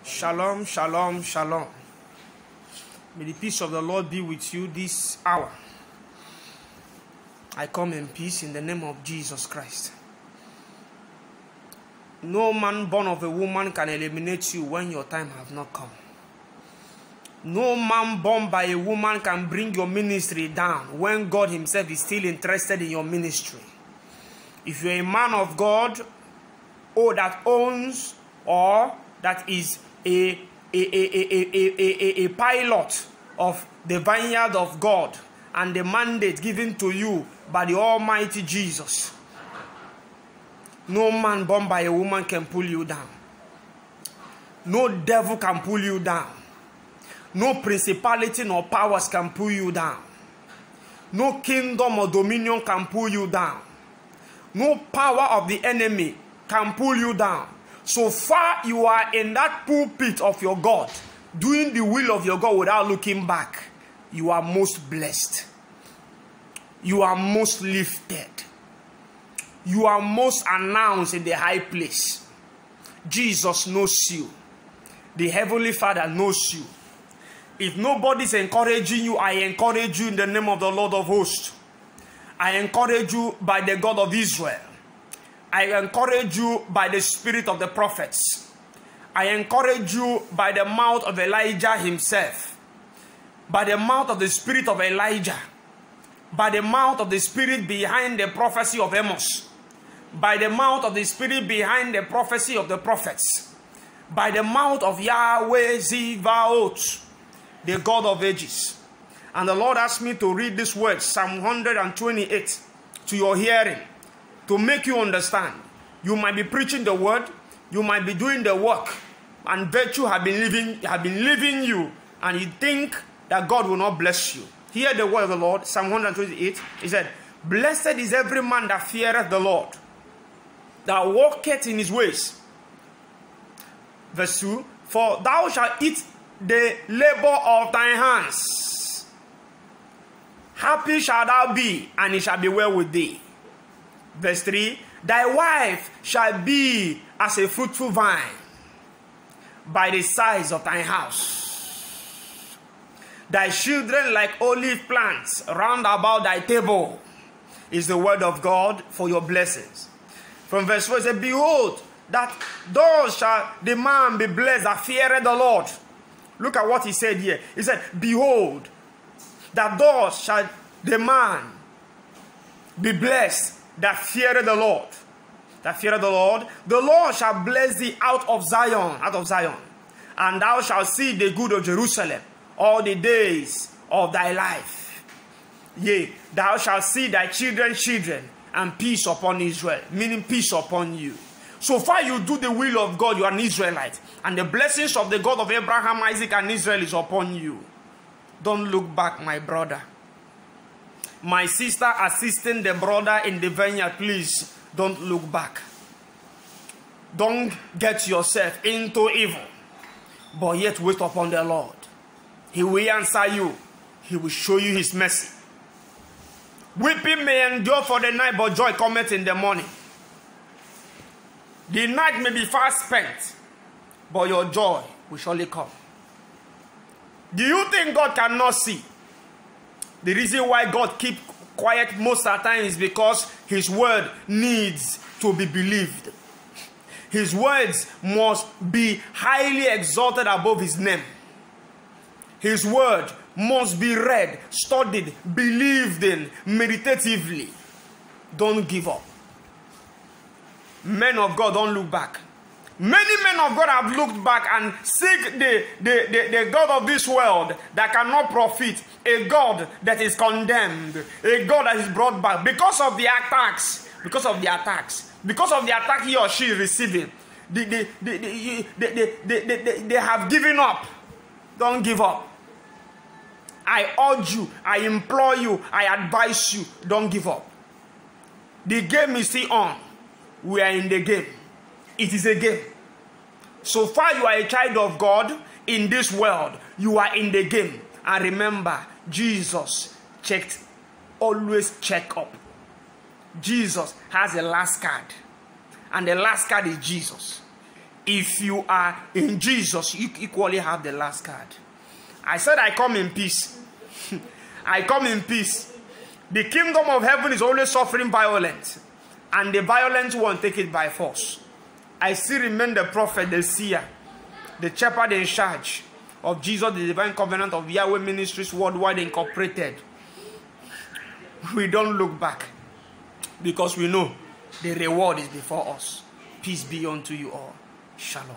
Shalom, shalom, shalom. May the peace of the Lord be with you this hour. I come in peace in the name of Jesus Christ. No man born of a woman can eliminate you when your time has not come. No man born by a woman can bring your ministry down when God himself is still interested in your ministry. If you're a man of God, or that owns or that is a pilot of the vineyard of God and the mandate given to you by the Almighty Jesus, no man born by a woman can pull you down. No devil can pull you down. No principality nor powers can pull you down. No kingdom or dominion can pull you down. No power of the enemy can pull you down. So far you are in that pulpit of your God, doing the will of your God without looking back, you are most blessed. You are most lifted. You are most announced in the high place. Jesus knows you. The Heavenly Father knows you. If nobody's encouraging you, I encourage you in the name of the Lord of hosts. I encourage you by the God of Israel. I encourage you by the spirit of the prophets. I encourage you by the mouth of Elijah himself. By the mouth of the spirit of Elijah. By the mouth of the spirit behind the prophecy of Amos. By the mouth of the spirit behind the prophecy of the prophets. By the mouth of Yahweh Zebaoth, the God of ages. And the Lord asked me to read this word, Psalm 128, to your hearing, to make you understand. You might be preaching the word, you might be doing the work, and virtue have been leaving you, and you think that God will not bless you. Hear the word of the Lord, Psalm 128. He said, "Blessed is every man that feareth the Lord, that walketh in his ways." Verse 2, "For thou shalt eat the labor of thine hands. Happy shalt thou be, and it shall be well with thee." Verse 3, "Thy wife shall be as a fruitful vine by the sides of thine house. Thy children like olive plants round about thy table," is the word of God for your blessings. From verse 4, it says, "Behold, that thus shall the man be blessed that feareth the Lord." Look at what he said here. He said, "Behold, that thus shall the man be blessed that feareth the Lord." That feareth the Lord. "The Lord shall bless thee out of Zion, and thou shalt see the good of Jerusalem all the days of thy life. Yea, thou shalt see thy children's children, and peace upon Israel," meaning peace upon you. So far you do the will of God, you are an Israelite, and the blessings of the God of Abraham, Isaac, and Israel is upon you. Don't look back, my brother. My sister assisting the brother in the vineyard, please don't look back. Don't get yourself into evil, but yet wait upon the Lord. He will answer you. He will show you his mercy. Weeping may endure for the night, but joy cometh in the morning. The night may be fast spent, but your joy will surely come. Do you think God cannot see? The reason why God keeps quiet most of the time is because his word needs to be believed. His words must be highly exalted above his name. His word must be read, studied, believed in, meditatively. Don't give up. Men of God, don't look back. Many men of God have looked back and seek the God of this world that cannot profit, a God that is condemned, a God that is brought back because of the attacks, because of the attack he or she is receiving. They have given up. Don't give up. I urge you, I implore you, I advise you, don't give up. The game is still on. We are in the game. It is a game. So far you are a child of God in this world. You are in the game. And remember, Jesus always check up. Jesus has a last card. And the last card is Jesus. If you are in Jesus, you equally have the last card. I said I come in peace. I come in peace. The kingdom of heaven is always suffering violence, and the violent one take it by force. I still remain the prophet, the seer, the shepherd in charge of Jesus, the divine covenant of Yahweh Ministries Worldwide Incorporated. We don't look back because we know the reward is before us. Peace be unto you all. Shalom.